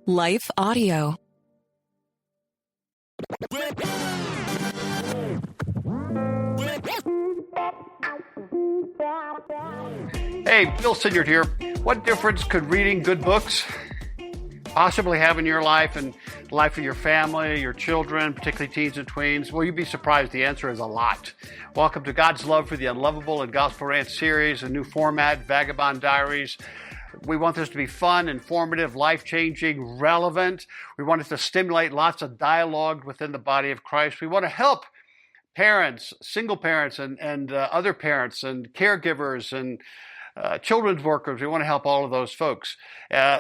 Life Audio. Hey, Bill Sinyard here. What difference could reading good books possibly have in your life and the life of your family, your children, particularly teens and tweens? Well, you'd be surprised. The answer is a lot. Welcome to God's Love for the Unlovable and Gospel Rant series, a new format, Vagabond Diaries. We want this to be fun, informative, life-changing, relevant. We want it to stimulate lots of dialogue within the body of Christ. We want to help parents, single parents, and other parents, and caregivers, and children's workers. We want to help all of those folks.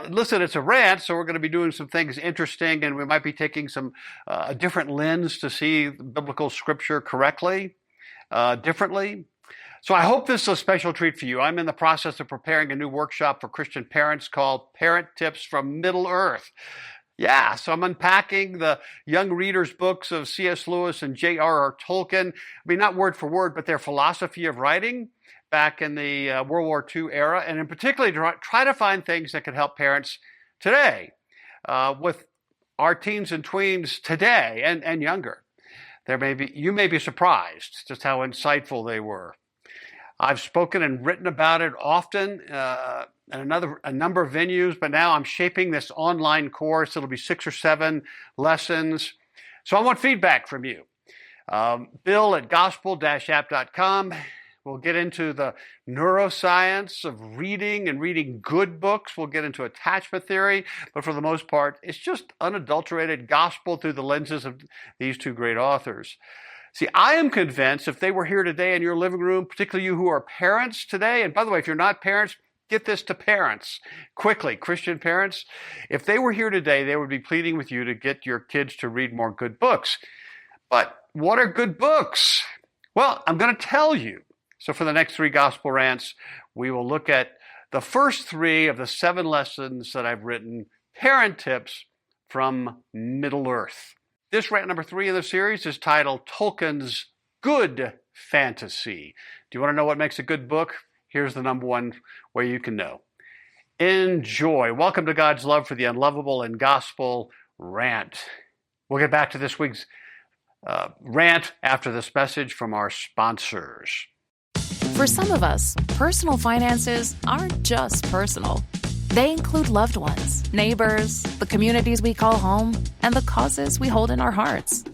Listen, it's a rant, so we're going to be doing some things interesting, and we might be taking some a different lens to see biblical scripture correctly, differently. So I hope this is a special treat for you. I'm in the process of preparing a new workshop for Christian parents called Parent Tips from Middle-earth. Yeah, so I'm unpacking the young readers' books of C.S. Lewis and J.R.R. Tolkien. I mean, not word for word, but their philosophy of writing back in the World War II era, and in particular, try to find things that could help parents today with our teens and tweens today and younger. You may be surprised just how insightful they were. I've spoken and written about it often in a number of venues, but now I'm shaping this online course. It'll be 6 or 7 lessons. So I want feedback from you. Bill at gospel-app.com. We'll get into the neuroscience of reading and reading good books. We'll get into attachment theory, but for the most part, it's just unadulterated gospel through the lenses of these two great authors. See, I am convinced if they were here today in your living room, particularly you who are parents today, and by the way, if you're not parents, get this to parents quickly, Christian parents. If they were here today, they would be pleading with you to get your kids to read more good books. But what are good books? Well, I'm going to tell you. So for the next 3 gospel rants, we will look at the first 3 of the 7 lessons that I've written, parent tips from Middle-earth. This rant number 3 in the series is titled Tolkien's Good Fantasy. Do you want to know what makes a good book? Here's the number 1 way you can know. Enjoy. Welcome to God's Love for the Unlovable and Gospel Rant. We'll get back to this week's rant after this message from our sponsors. For some of us, personal finances aren't just personal. They include loved ones, neighbors, the communities we call home, and the causes we hold in our hearts.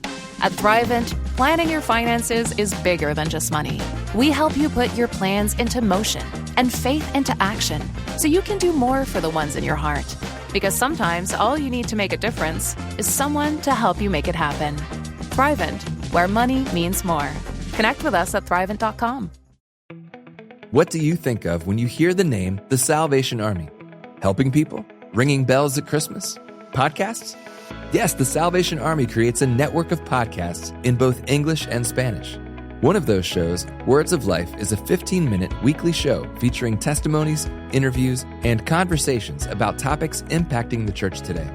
At Thrivent, planning your finances is bigger than just money. We help you put your plans into motion and faith into action so you can do more for the ones in your heart. Because sometimes all you need to make a difference is someone to help you make it happen. Thrivent, where money means more. Connect with us at Thrivent.com. What do you think of when you hear the name The Salvation Army? Helping people? Ringing bells at Christmas? Podcasts? Yes, the Salvation Army creates a network of podcasts in both English and Spanish. One of those shows, Words of Life, is a 15-minute weekly show featuring testimonies, interviews, and conversations about topics impacting the church today.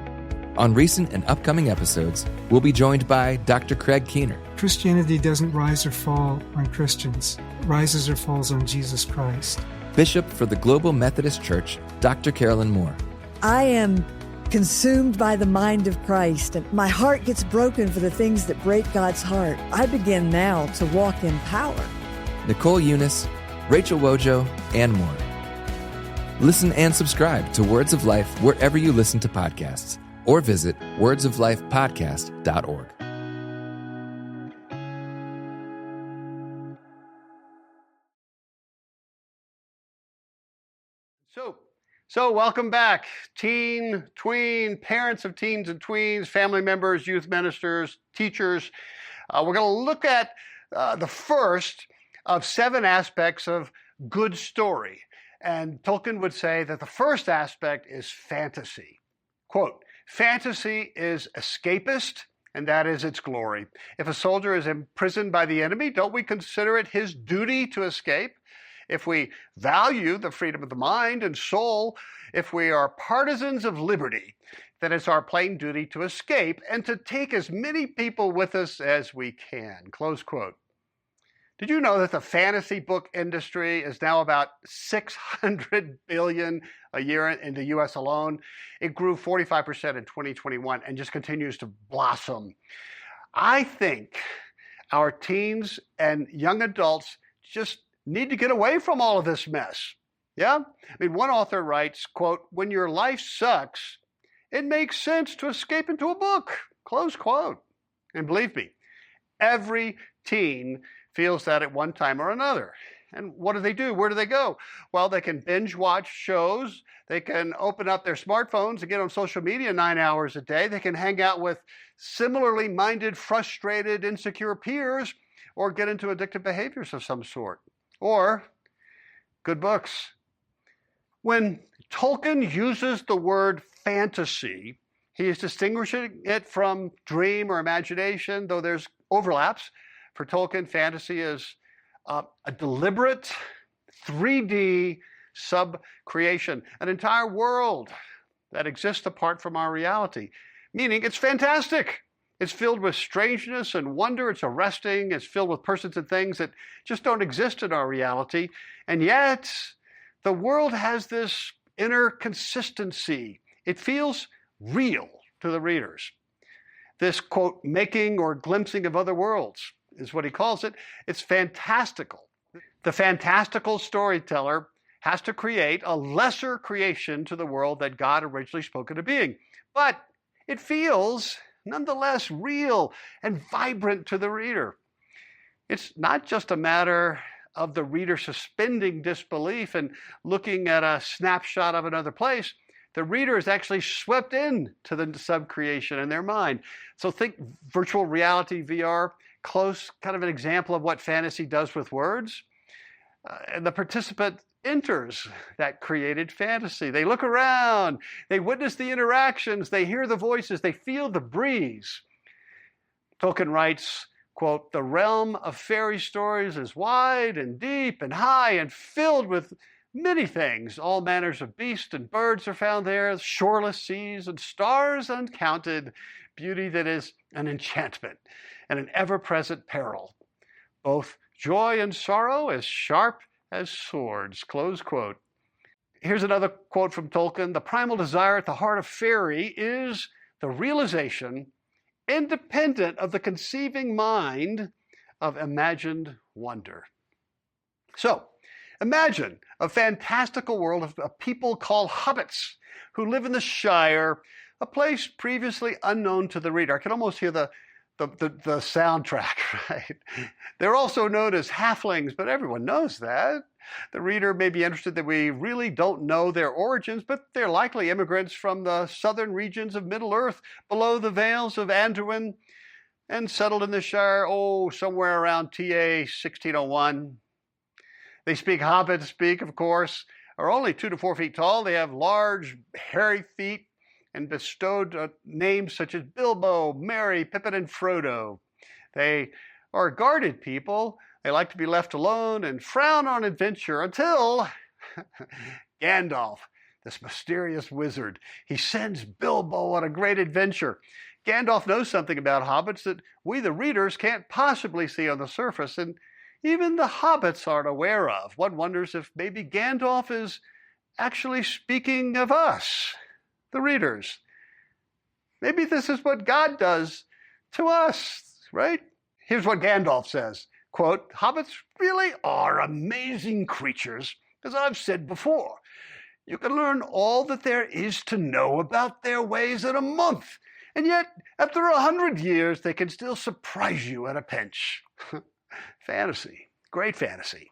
On recent and upcoming episodes, we'll be joined by Dr. Craig Keener. Christianity doesn't rise or fall on Christians. It rises or falls on Jesus Christ. Bishop for the Global Methodist Church, Dr. Carolyn Moore. I am consumed by the mind of Christ, and my heart gets broken for the things that break God's heart. I begin now to walk in power. Nicole Eunice, Rachel Wojo, and more. Listen and subscribe to Words of Life wherever you listen to podcasts, or visit wordsoflifepodcast.org. So welcome back, teen, tween, parents of teens and tweens, family members, youth ministers, teachers. We're going to look at the first of 7 aspects of good story. And Tolkien would say that the first aspect is fantasy. Quote, fantasy is escapist, and that is its glory. If a soldier is imprisoned by the enemy, don't we consider it his duty to escape? If we value the freedom of the mind and soul, if we are partisans of liberty, then it's our plain duty to escape and to take as many people with us as we can. Close quote. Did you know that the fantasy book industry is now about $600 billion a year in the US alone? It grew 45% in 2021 and just continues to blossom. I think our teens and young adults just need to get away from all of this mess. Yeah? I mean, one author writes, quote, "When your life sucks, it makes sense to escape into a book," close quote. And believe me, every teen feels that at one time or another. And what do? Where do they go? Well, they can binge watch shows. They can open up their smartphones and get on social media 9 hours a day. They can hang out with similarly minded, frustrated, insecure peers, or get into addictive behaviors of some sort. Or good books. When Tolkien uses the word fantasy, he is distinguishing it from dream or imagination, though there's overlaps. For Tolkien, fantasy is a deliberate 3D sub-creation, an entire world that exists apart from our reality, meaning it's fantastic. It's filled with strangeness and wonder. It's arresting. It's filled with persons and things that just don't exist in our reality. And yet, the world has this inner consistency. It feels real to the readers. This, quote, making or glimpsing of other worlds is what he calls it. It's fantastical. The fantastical storyteller has to create a lesser creation to the world that God originally spoke into being. But it feels nonetheless real and vibrant to the reader. It's not just a matter of the reader suspending disbelief and looking at a snapshot of another place. The reader is actually swept into the sub-creation in their mind. So think virtual reality, VR, close, kind of an example of what fantasy does with words. And the participant enters that created fantasy. They look around, they witness the interactions, they hear the voices, they feel the breeze. Tolkien writes, quote, "The realm of fairy stories is wide and deep and high and filled with many things. All manners of beasts and birds are found there, shoreless seas and stars uncounted, beauty that is an enchantment and an ever-present peril, both joy and sorrow as sharp as swords," close quote. Here's another quote from Tolkien. "The primal desire at the heart of fairy is the realization, independent of the conceiving mind, of imagined wonder." So, imagine a fantastical world of a people called hobbits who live in the Shire, a place previously unknown to the reader. I can almost hear the soundtrack, right? They're also known as halflings, but everyone knows that. The reader may be interested that we really don't know their origins, but they're likely immigrants from the southern regions of Middle-earth, below the Vales of Anduin, and settled in the Shire, somewhere around TA 1601. They speak Hobbit speak, of course, are only 2 to 4 feet tall. They have large, hairy feet, and bestowed names such as Bilbo, Merry, Pippin, and Frodo. They are guarded people. They like to be left alone and frown on adventure until Gandalf, this mysterious wizard, he sends Bilbo on a great adventure. Gandalf knows something about hobbits that we, the readers, can't possibly see on the surface, and even the hobbits aren't aware of. One wonders if maybe Gandalf is actually speaking of us, the readers. Maybe this is what God does to us, right? Here's what Gandalf says, quote, "Hobbits really are amazing creatures, as I've said before. You can learn all that there is to know about their ways in a month, and yet after 100 years, they can still surprise you at a pinch." Fantasy, great fantasy.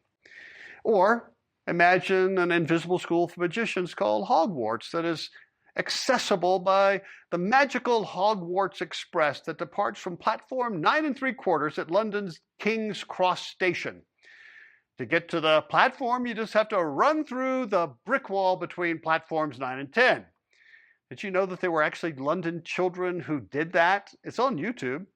Or imagine an invisible school for magicians called Hogwarts that is accessible by the magical Hogwarts Express that departs from platform 9 3/4 at London's King's Cross Station. To get to the platform, you just have to run through the brick wall between platforms 9 and 10. Did you know that there were actually London children who did that? It's on YouTube.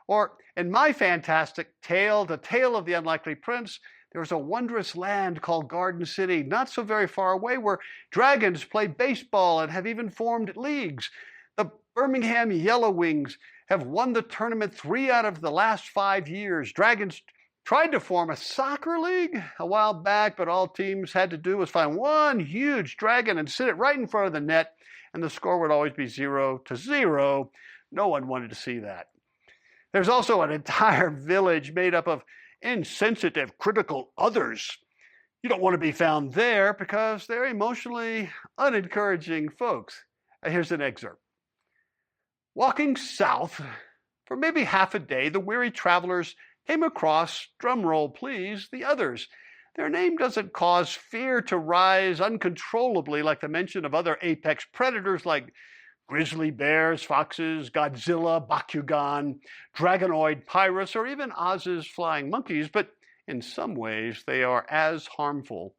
Or in my fantastic tale, The Tale of the Unlikely Prince, there's a wondrous land called Garden City, not so very far away, where dragons play baseball and have even formed leagues. The Birmingham Yellow Wings have won the tournament 3 out of the last 5 years. Dragons tried to form a soccer league a while back, but all teams had to do was find one huge dragon and sit it right in front of the net, and the score would always be 0-0. No one wanted to see that. There's also an entire village made up of insensitive, critical others. You don't want to be found there because they're emotionally unencouraging folks. Here's an excerpt. Walking south for maybe half a day, the weary travelers came across, drumroll please, the others. Their name doesn't cause fear to rise uncontrollably like the mention of other apex predators like grizzly bears, foxes, Godzilla, Bakugan, Dragonoid Pyrus, or even Oz's flying monkeys, but in some ways they are as harmful.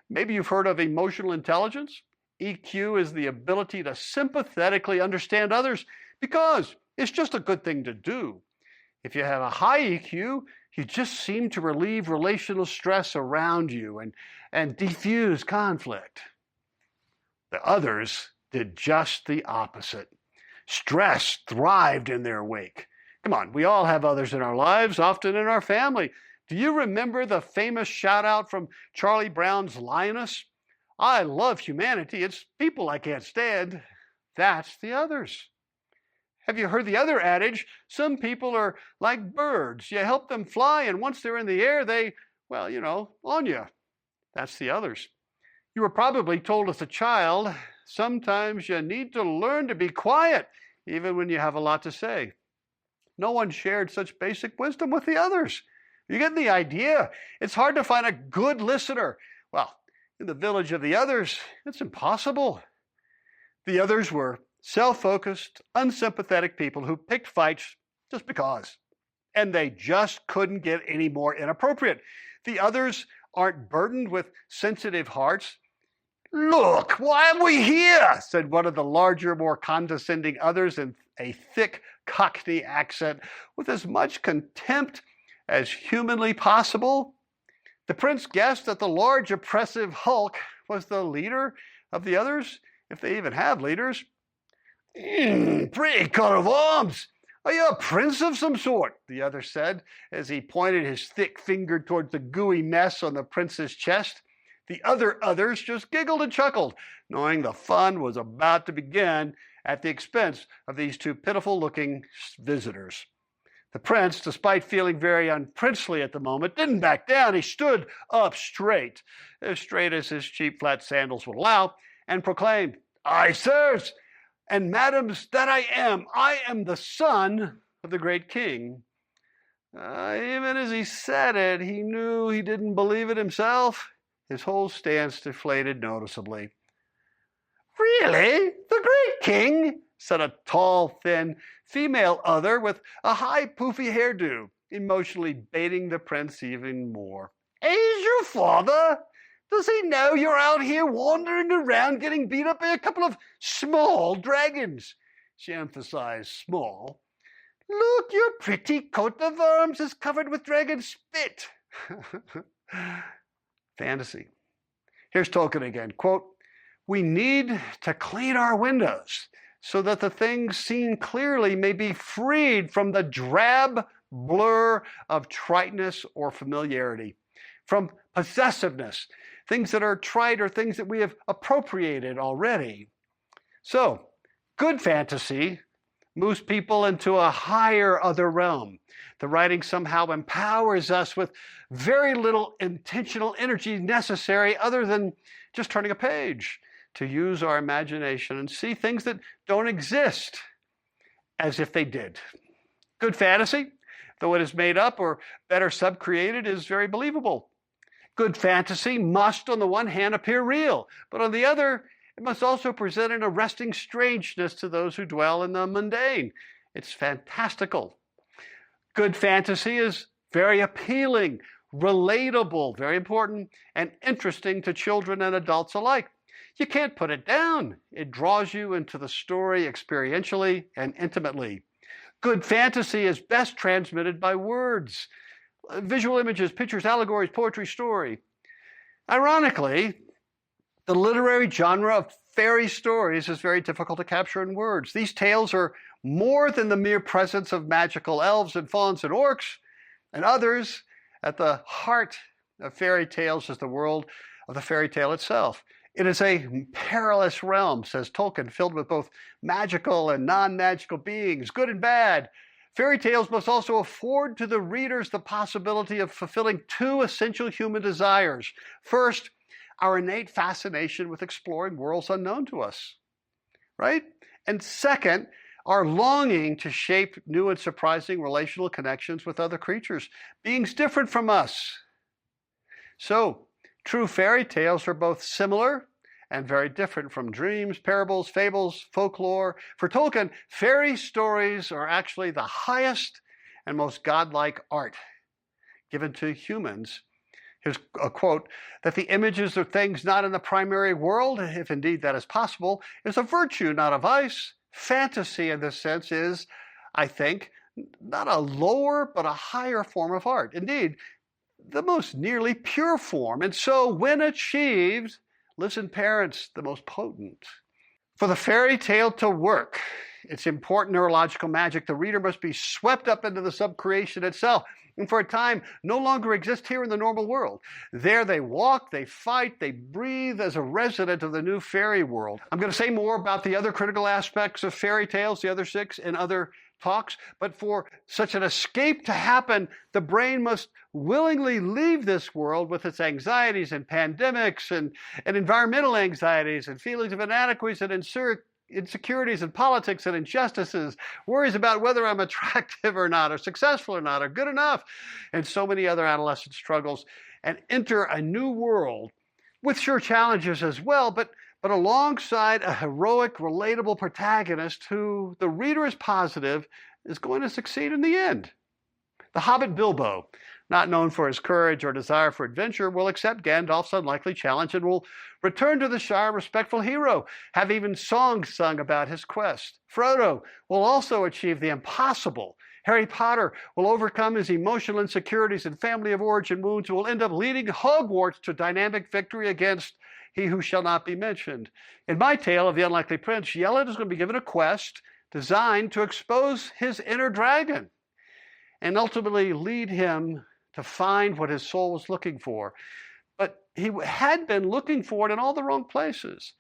Maybe you've heard of emotional intelligence. EQ is the ability to sympathetically understand others because it's just a good thing to do. If you have a high EQ, you just seem to relieve relational stress around you and diffuse conflict. The others did just the opposite. Stress thrived in their wake. Come on, we all have others in our lives, often in our family. Do you remember the famous shout out from Charlie Brown's Lioness? I love humanity. It's people I can't stand. That's the others. Have you heard the other adage? Some people are like birds. You help them fly, and once they're in the air, they, on you. That's the others. You were probably told as a child, sometimes you need to learn to be quiet, even when you have a lot to say. No one shared such basic wisdom with the others. You get the idea? It's hard to find a good listener. Well, in the village of the others, it's impossible. The others were self-focused, unsympathetic people who picked fights just because. And they just couldn't get any more inappropriate. The others aren't burdened with sensitive hearts. Look, why am we here? Said one of the larger, more condescending others in a thick Cockney accent with as much contempt as humanly possible. The prince guessed that the large, oppressive hulk was the leader of the others, if they even have leaders. Pretty coat of arms. Are you a prince of some sort? The other said, as he pointed his thick finger towards the gooey mess on the prince's chest. The others just giggled and chuckled, knowing the fun was about to begin at the expense of these two pitiful-looking visitors. The prince, despite feeling very unprincely at the moment, didn't back down. He stood up straight as his cheap flat sandals would allow, and proclaimed, "Aye, sirs, and madams, that I am the son of the great king." Even as he said it, he knew he didn't believe it himself. His whole stance deflated noticeably. "Really? The great king?" said a tall, thin female other with a high, poofy hairdo, emotionally baiting the prince even more. "Is your father? Does he know you're out here wandering around getting beat up by a couple of small dragons?" She emphasized small. "Look, your pretty coat of arms is covered with dragon spit." Fantasy. Here's Tolkien again. Quote, "We need to clean our windows so that the things seen clearly may be freed from the drab blur of triteness or familiarity, from possessiveness, things that are trite or things that we have appropriated already." So, good fantasy moves people into a higher other realm. The writing somehow empowers us with very little intentional energy necessary other than just turning a page, to use our imagination and see things that don't exist as if they did. Good fantasy, though it is made up or better sub-created, is very believable. Good fantasy must, on the one hand, appear real, but on the other, it must also present an arresting strangeness to those who dwell in the mundane. It's fantastical. Good fantasy is very appealing, relatable, very important, and interesting to children and adults alike. You can't put it down. It draws you into the story experientially and intimately. Good fantasy is best transmitted by words, visual images, pictures, allegories, poetry, story. Ironically, the literary genre of fairy stories is very difficult to capture in words. These tales are more than the mere presence of magical elves and fauns and orcs and others, At the heart of fairy tales is the world of the fairy tale itself. It is a perilous realm, says Tolkien, filled with both magical and non-magical beings, good and bad. Fairy tales must also afford to the readers the possibility of fulfilling two essential human desires. First, our innate fascination with exploring worlds unknown to us, right? And second, our longing to shape new and surprising relational connections with other creatures, beings different from us. So, true fairy tales are both similar and very different from dreams, parables, fables, folklore. For Tolkien, fairy stories are actually the highest and most godlike art given to humans. Here's a quote, that the images of things not in the primary world, if indeed that is possible, is a virtue, not a vice. Fantasy in this sense is, I think, not a lower but a higher form of art. Indeed, the most nearly pure form. And so when achieved, listen parents, the most potent. For the fairy tale to work, its important neurological magic, the reader must be swept up into the subcreation itself, and for a time no longer exist here in the normal world. There they walk, they fight, they breathe as a resident of the new fairy world. I'm going to say more about the other critical aspects of fairy tales, the other 6, in other talks, but for such an escape to happen, the brain must willingly leave this world with its anxieties and pandemics and environmental anxieties and feelings of inadequacy and insecurities and politics and injustices, worries about whether I'm attractive or not, or successful or not, or good enough, and so many other adolescent struggles, and enter a new world with sure challenges as well, but alongside a heroic, relatable protagonist who the reader is positive is going to succeed in the end. The hobbit Bilbo, not known for his courage or desire for adventure, will accept Gandalf's unlikely challenge and will return to the Shire a respectful hero, have even songs sung about his quest. Frodo will also achieve the impossible. Harry Potter will overcome his emotional insecurities and family of origin wounds, who will end up leading Hogwarts to dynamic victory against he who shall not be mentioned. In my tale of the unlikely prince, Yelland is going to be given a quest designed to expose his inner dragon and ultimately lead him to find what his soul was looking for. But he had been looking for it in all the wrong places.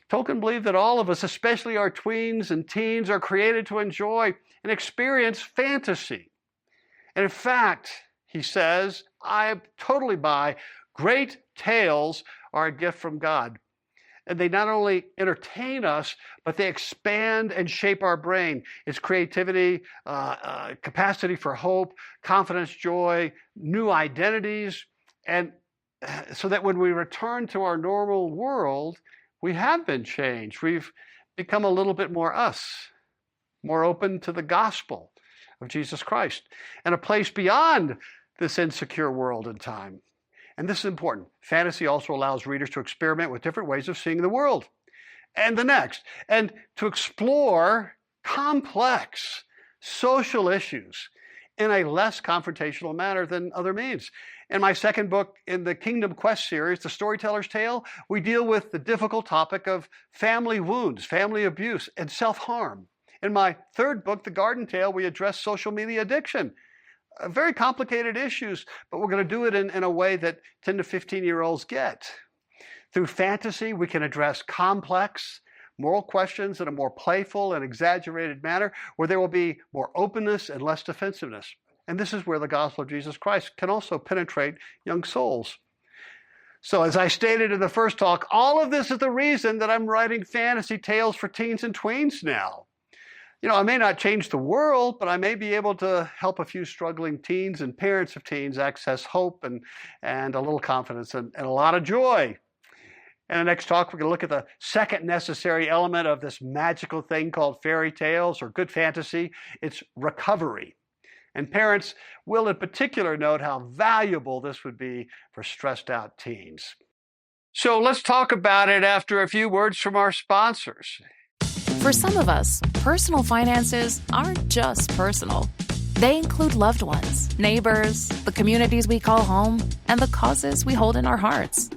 Tolkien believed that all of us, especially our tweens and teens, are created to enjoy and experience fantasy. And in fact, he says, I totally buy, great tales are a gift from God. And they not only entertain us, but they expand and shape our brain. It's creativity, capacity for hope, confidence, joy, new identities. And so that when we return to our normal world, we have been changed. We've become a little bit more us, more open to the gospel of Jesus Christ, and a place beyond this insecure world and time. And this is important. Fantasy also allows readers to experiment with different ways of seeing the world and the next, and to explore complex social issues in a less confrontational manner than other means. In my second book in the Kingdom Quest series, The Storyteller's Tale, we deal with the difficult topic of family wounds, family abuse, and self-harm. In my third book, The Garden Tale, we address social media addiction. Very complicated issues, but we're going to do it in a way that 10 to 15-year-olds get. Through fantasy, we can address complex moral questions in a more playful and exaggerated manner, where there will be more openness and less defensiveness. And this is where the gospel of Jesus Christ can also penetrate young souls. So as I stated in the first talk, all of this is the reason that I'm writing fantasy tales for teens and tweens now. You know, I may not change the world, but I may be able to help a few struggling teens and parents of teens access hope and a little confidence and a lot of joy. In the next talk, we're going to look at the second necessary element of this magical thing called fairy tales or good fantasy. It's recovery. And parents will in particular note how valuable this would be for stressed out teens. So let's talk about it after a few words from our sponsors. For some of us, personal finances aren't just personal. They include loved ones, neighbors, the communities we call home, and the causes we hold in our hearts.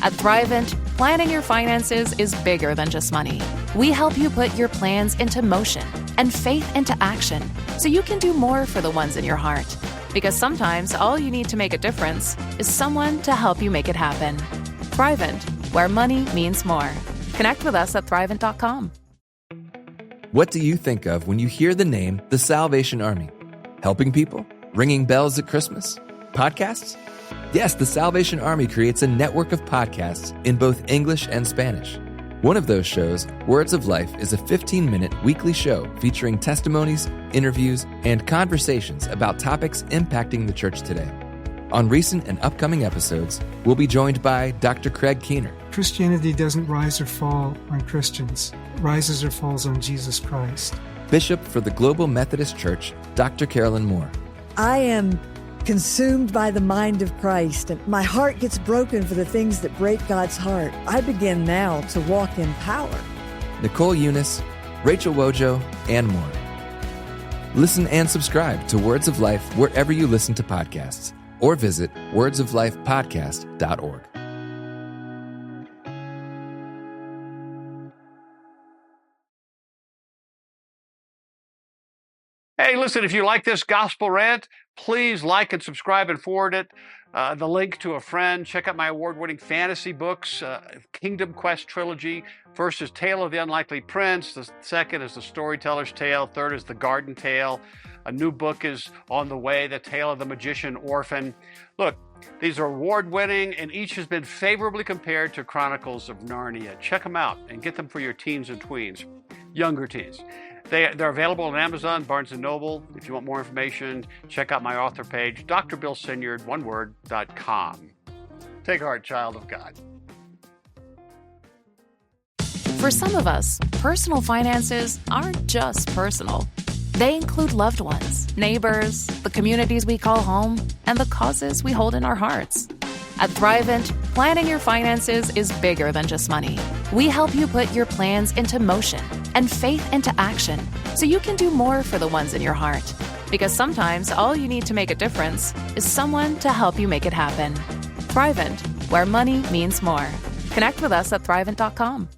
At Thrivent, planning your finances is bigger than just money. We help you put your plans into motion and faith into action so you can do more for the ones in your heart. Because sometimes all you need to make a difference is someone to help you make it happen. Thrivent, where money means more. Connect with us at thrivent.com. What do you think of when you hear the name the Salvation Army? Helping people? Ringing bells at Christmas? Podcasts? Yes, the Salvation Army creates a network of podcasts in both English and Spanish. One of those shows, Words of Life, is a 15-minute weekly show featuring testimonies, interviews, and conversations about topics impacting the church today. On recent and upcoming episodes, we'll be joined by Dr. Craig Keener. Christianity doesn't rise or fall on Christians. It rises or falls on Jesus Christ. Bishop for the Global Methodist Church, Dr. Carolyn Moore. I am consumed by the mind of Christ, and my heart gets broken for the things that break God's heart. I begin now to walk in power. Nicole Eunice, Rachel Wojo, and more. Listen and subscribe to Words of Life wherever you listen to podcasts, or visit wordsoflifepodcast.org. Hey, listen, if you like this gospel rant, please like and subscribe and forward it. The link to a friend. Check out my award-winning fantasy books, Kingdom Quest trilogy. First is Tale of the Unlikely Prince. The second is The Storyteller's Tale. Third is The Garden Tale. A new book is on the way, The Tale of the Magician Orphan. Look, these are award-winning, and each has been favorably compared to Chronicles of Narnia. Check them out and get them for your teens and tweens, younger teens. They're available on Amazon, Barnes & Noble. If you want more information, check out my author page, drbillsinyard.com. Take heart, child of God. For some of us, personal finances aren't just personal. They include loved ones, neighbors, the communities we call home, and the causes we hold in our hearts. At Thrivent, planning your finances is bigger than just money. We help you put your plans into motion and faith into action so you can do more for the ones in your heart. Because sometimes all you need to make a difference is someone to help you make it happen. Thrivent, where money means more. Connect with us at thrivent.com.